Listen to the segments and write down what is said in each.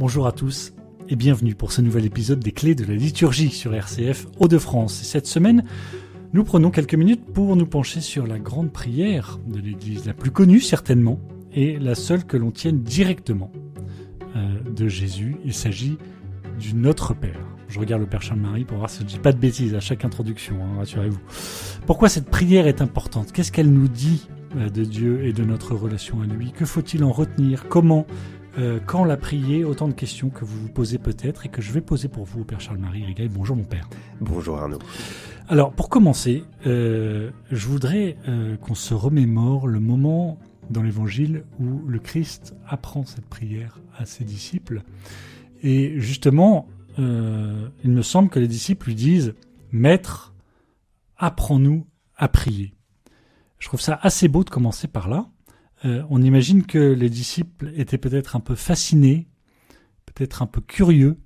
Bonjour à tous et bienvenue pour ce nouvel épisode des Clés de la liturgie sur RCF Hauts-de-France. Et cette semaine, nous prenons quelques minutes pour nous pencher sur la grande prière de l'Église, la plus connue certainement, et la seule que l'on tienne directement de Jésus. Il s'agit du Notre Père. Je regarde le Père Charles-Marie pour voir si je ne dis pas de bêtises à chaque introduction, rassurez-vous. Pourquoi cette prière est importante ? Qu'est-ce qu'elle nous dit de Dieu et de notre relation à lui ? Que faut-il en retenir ? Comment quand la prier ? Autant de questions que vous vous posez peut-être et que je vais poser pour vous au Père Charles-Marie Rigail. Bonjour mon Père. Bonjour Arnaud. Alors pour commencer, je voudrais qu'on se remémore le moment dans l'Évangile où le Christ apprend cette prière à ses disciples. Et justement, il me semble que les disciples lui disent « Maître, apprends-nous à prier ». Je trouve ça assez beau de commencer par là. On imagine que les disciples étaient peut-être un peu fascinés, peut-être un peu curieux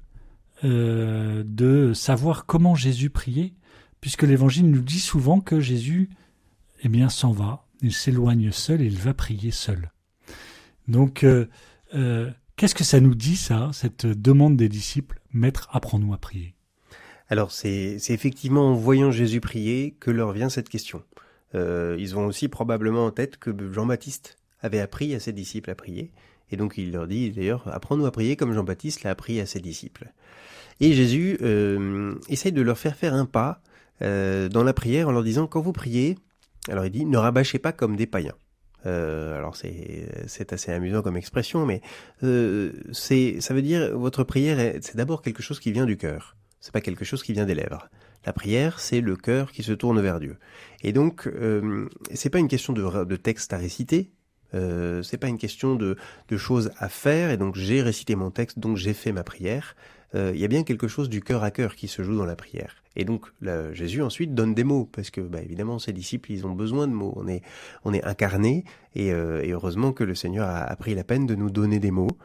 de savoir comment Jésus priait, puisque l'Évangile nous dit souvent que Jésus s'en va, il s'éloigne seul et il va prier seul. Donc, qu'est-ce que ça nous dit ça, cette demande des disciples « Maître, apprends-nous à prier ». Alors c'est effectivement en voyant Jésus prier que leur vient cette question. Ils ont aussi probablement en tête que Jean-Baptiste avait appris à ses disciples à prier, et donc il leur dit d'ailleurs « Apprends-nous à prier comme Jean-Baptiste l'a appris à ses disciples ». Et Jésus essaye de leur faire un pas dans la prière en leur disant « Quand vous priez », alors il dit « Ne rabâchez pas comme des païens ». Alors c'est assez amusant comme expression, mais ça veut dire votre prière, c'est d'abord quelque chose qui vient du cœur. C'est pas quelque chose qui vient des lèvres. La prière, c'est le cœur qui se tourne vers Dieu. Et donc, c'est pas une question de texte à réciter. C'est pas une question de choses à faire. Et donc, j'ai récité mon texte, donc j'ai fait ma prière. Il y a bien quelque chose du cœur à cœur qui se joue dans la prière. Et donc, là, Jésus ensuite donne des mots, parce que, évidemment, ses disciples, ils ont besoin de mots. On est incarnés, et heureusement que le Seigneur a pris la peine de nous donner des mots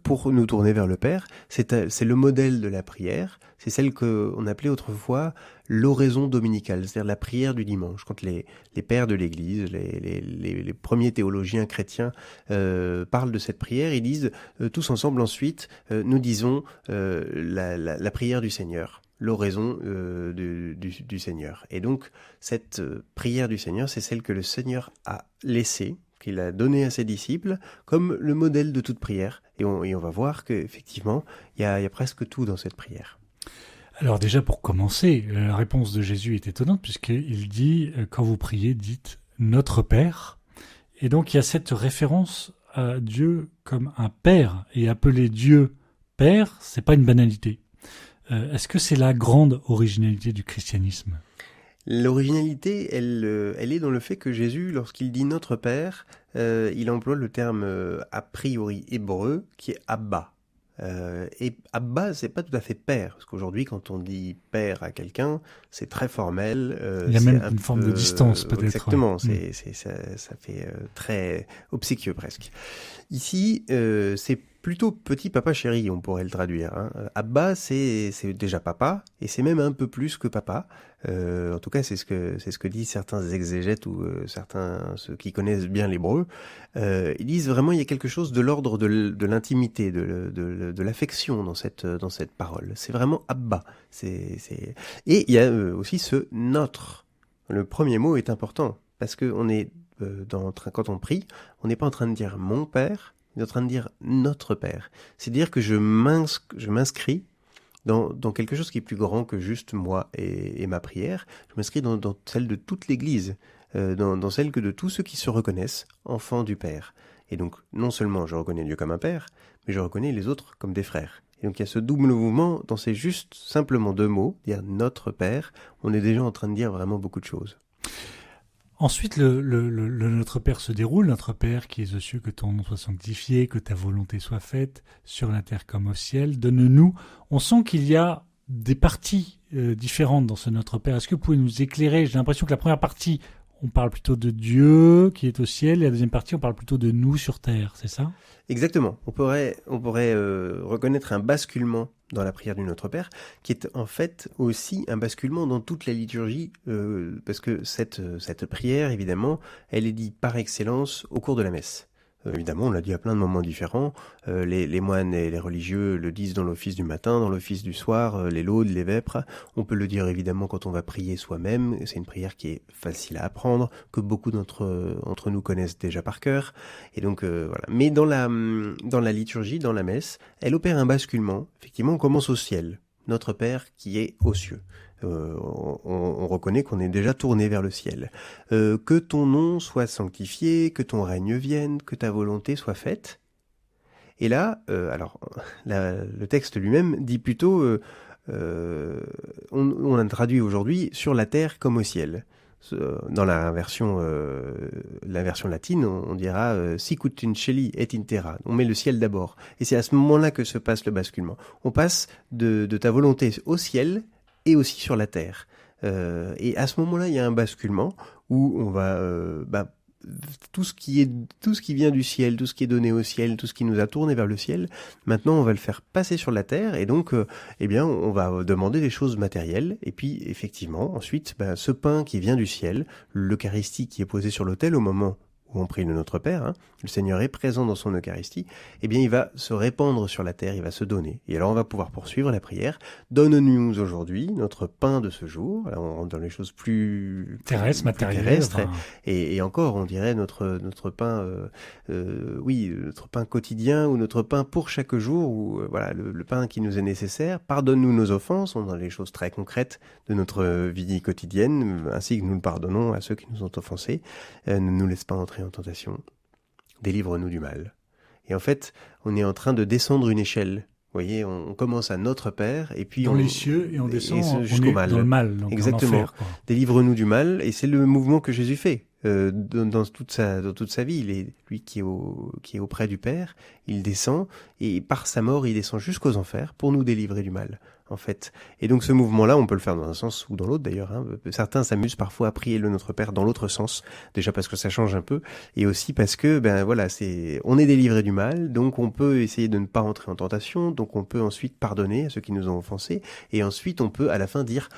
pour nous tourner vers le Père. C'est le modèle de la prière. C'est celle qu'on appelait autrefois l'oraison dominicale, c'est-à-dire la prière du dimanche. Quand les pères de l'Église, les premiers théologiens chrétiens parlent de cette prière, ils disent tous ensemble ensuite, nous disons la prière du Seigneur, l'oraison du Seigneur. Et donc cette prière du Seigneur, c'est celle que le Seigneur a laissée, qu'il a donnée à ses disciples, comme le modèle de toute prière. Et on va voir qu'effectivement, il y a presque tout dans cette prière. Alors déjà pour commencer, la réponse de Jésus est étonnante puisqu'il dit « Quand vous priez, dites « Notre Père ». Et donc il y a cette référence à Dieu comme un Père. Et appeler Dieu Père, c'est pas une banalité. Est-ce que c'est la grande originalité du christianisme ? L'originalité, elle est dans le fait que Jésus, lorsqu'il dit « Notre Père », il emploie le terme a priori hébreu qui est « Abba ». Et Abba, c'est pas tout à fait père, parce qu'aujourd'hui, quand on dit père à quelqu'un, c'est très formel. Il y a même une forme de distance, peut-être. Exactement, ça fait très obséquieux presque. Ici, c'est plutôt petit papa chéri, on pourrait le traduire. Abba, c'est déjà papa, et c'est même un peu plus que papa. En tout cas, c'est ce que disent certains exégètes ou ceux qui connaissent bien l'hébreu. Ils disent vraiment il y a quelque chose de l'ordre de l'intimité, de l'affection dans cette parole. C'est vraiment Abba. Et il y a aussi ce notre. Le premier mot est important parce que quand on prie, on n'est pas en train de dire mon père, on est en train de dire notre Père. C'est dire que je m'inscris dans quelque chose qui est plus grand que juste moi et ma prière. Je m'inscris dans celle de toute l'Église, dans celle que de tous ceux qui se reconnaissent enfants du Père. Et donc, non seulement je reconnais Dieu comme un Père, mais je reconnais les autres comme des frères. Et donc il y a ce double mouvement dans ces juste simplement deux mots, dire notre Père, on est déjà en train de dire vraiment beaucoup de choses. Ensuite, le Notre Père se déroule. Notre Père qui es aux cieux, que ton nom soit sanctifié, que ta volonté soit faite, sur la terre comme au ciel. Donne-nous. On sent qu'il y a des parties différentes dans ce Notre Père. Est-ce que vous pouvez nous éclairer ? J'ai l'impression que la première partie, on parle plutôt de Dieu qui est au ciel, et la deuxième partie, on parle plutôt de nous sur terre, c'est ça ? Exactement. On pourrait reconnaître un basculement dans la prière du Notre Père, qui est en fait aussi un basculement dans toute la liturgie, parce que cette prière, évidemment, elle est dite par excellence au cours de la messe. Évidemment, on l'a dit à plein de moments différents. Les moines et les religieux le disent dans l'office du matin, dans l'office du soir, les laudes, les vêpres. On peut le dire évidemment quand on va prier soi-même. C'est une prière qui est facile à apprendre, que beaucoup d'entre nous connaissent déjà par cœur. Et donc voilà. Mais dans la liturgie, dans la messe, elle opère un basculement. Effectivement, on commence au ciel. Notre Père qui est aux cieux. On reconnaît qu'on est déjà tourné vers le ciel. Que ton nom soit sanctifié, que ton règne vienne, que ta volonté soit faite. Et là, le texte lui-même dit plutôt, on a traduit aujourd'hui sur la terre comme au ciel. Dans la version latine, on dira sic ut in celi et in terra. On met le ciel d'abord. Et c'est à ce moment-là que se passe le basculement. On passe de ta volonté au ciel et aussi sur la terre. Et à ce moment-là, il y a un basculement où on va tout ce qui vient du ciel, tout ce qui est donné au ciel, tout ce qui nous a tourné vers le ciel, maintenant on va le faire passer sur la terre et donc on va demander des choses matérielles et puis effectivement ensuite ce pain qui vient du ciel, l'Eucharistie qui est posée sur l'autel au moment où on prie le Notre Père, le Seigneur est présent dans son Eucharistie, il va se répandre sur la terre, il va se donner. Et alors on va pouvoir poursuivre la prière. Donne-nous aujourd'hui notre pain de ce jour. Alors on rentre dans les choses plus terrestres, matérielles. Terrestres. Et encore, on dirait notre pain, notre pain quotidien ou notre pain pour chaque jour, ou le pain qui nous est nécessaire. Pardonne-nous nos offenses. On est dans les choses très concrètes de notre vie quotidienne, ainsi que nous le pardonnons à ceux qui nous ont offensés. Ne nous laisse pas entrer en tentation, délivre-nous du mal. Et en fait, on est en train de descendre une échelle. Vous voyez, on commence à notre Père, et puis dans les cieux, et on descend jusqu'au mal. Dans le mal, donc exactement. en enfer, quoi. Délivre-nous du mal, et c'est le mouvement que Jésus fait dans toute sa vie. Il est lui qui est auprès du Père, il descend, et par sa mort, il descend jusqu'aux enfers pour nous délivrer du mal. En fait. Et donc ce mouvement-là, on peut le faire dans un sens ou dans l'autre d'ailleurs. Certains s'amusent parfois à prier le Notre Père dans l'autre sens, déjà parce que ça change un peu, et aussi parce que on est délivré du mal, donc on peut essayer de ne pas rentrer en tentation, donc on peut ensuite pardonner à ceux qui nous ont offensés, et ensuite on peut à la fin dire,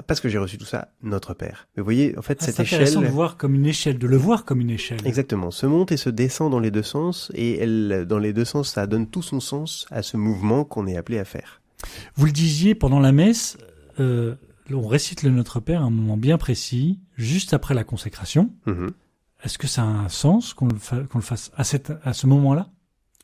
parce que j'ai reçu tout ça, Notre Père. Mais vous voyez, en fait, cette échelle... C'est intéressant de le voir comme une échelle. Exactement. Se monte et se descend dans les deux sens, et dans les deux sens, ça donne tout son sens à ce mouvement qu'on est appelé à faire. Vous le disiez pendant la messe, on récite le Notre Père à un moment bien précis, juste après la consécration. Mm-hmm. Est-ce que ça a un sens qu'on le fasse à ce moment-là ?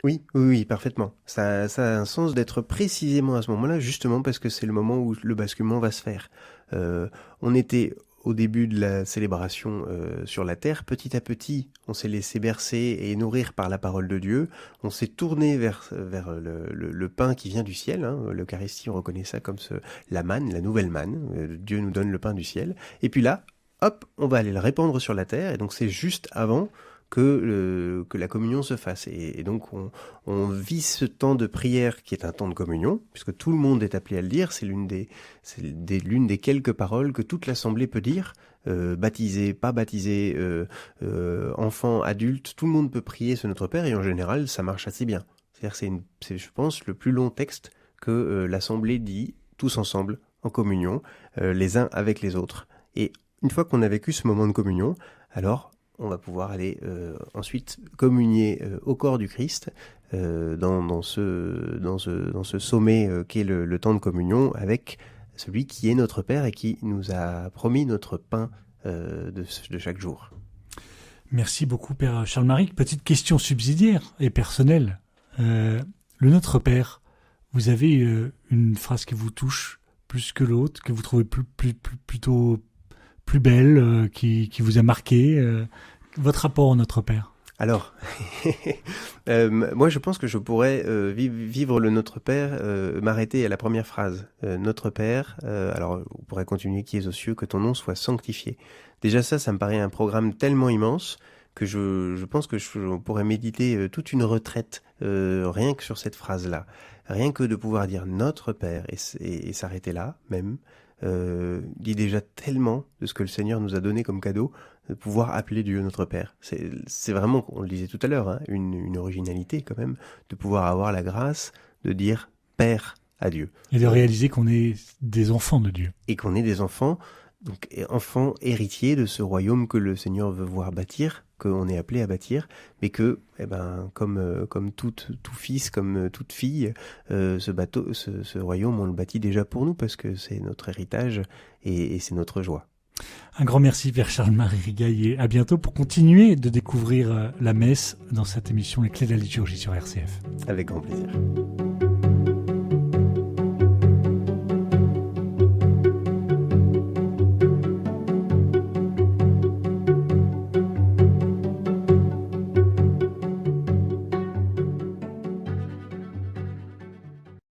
Oui, parfaitement. Ça a un sens d'être précisément à ce moment-là, justement parce que c'est le moment où le basculement va se faire. On était au début de la célébration sur la terre, petit à petit, on s'est laissé bercer et nourrir par la parole de Dieu. On s'est tourné vers le pain qui vient du ciel. L'Eucharistie, on reconnaît ça comme la manne, la nouvelle manne. Dieu nous donne le pain du ciel. Et puis là, hop, on va aller le répandre sur la terre. Et donc c'est juste avant que la communion se fasse. Et donc on vit ce temps de prière qui est un temps de communion, puisque tout le monde est appelé à le dire. C'est l'une des quelques paroles que toute l'assemblée peut dire. Baptisé, pas baptisé, enfant, adulte, tout le monde peut prier ce Notre Père, et en général ça marche assez bien. C'est-à-dire c'est je pense le plus long texte que l'assemblée dit tous ensemble en communion, les uns avec les autres. Et une fois qu'on a vécu ce moment de communion, alors on va pouvoir aller ensuite communier au corps du Christ dans ce sommet qu'est le temps de communion avec celui qui est notre Père et qui nous a promis notre pain de chaque jour. Merci beaucoup, Père Charles-Marie. Petite question subsidiaire et personnelle. Le Notre Père, vous avez une phrase qui vous touche plus que l'autre, que vous trouvez plutôt plus belle, qui vous a marqué, votre rapport au Notre Père? Alors, moi je pense que je pourrais vivre le Notre Père, m'arrêter à la première phrase. Notre Père, alors on pourrait continuer, qui est aux cieux, que ton nom soit sanctifié. Déjà ça me paraît un programme tellement immense que je pense que je pourrais méditer toute une retraite rien que sur cette phrase-là. Rien que de pouvoir dire Notre Père et s'arrêter là même. Dit déjà tellement de ce que le Seigneur nous a donné comme cadeau, de pouvoir appeler Dieu notre Père. C'est vraiment, on le disait tout à l'heure, une originalité quand même, de pouvoir avoir la grâce de dire Père à Dieu. Et de réaliser qu'on est des enfants de Dieu. Et qu'on est des enfants donc enfant héritier de ce royaume que le Seigneur veut voir bâtir, qu'on est appelé à bâtir, mais que, comme tout fils, comme toute fille, ce royaume, on le bâtit déjà pour nous parce que c'est notre héritage et c'est notre joie. Un grand merci, Père Charles-Marie Rigail, et à bientôt pour continuer de découvrir la messe dans cette émission Les Clés de la liturgie sur RCF. Avec grand plaisir.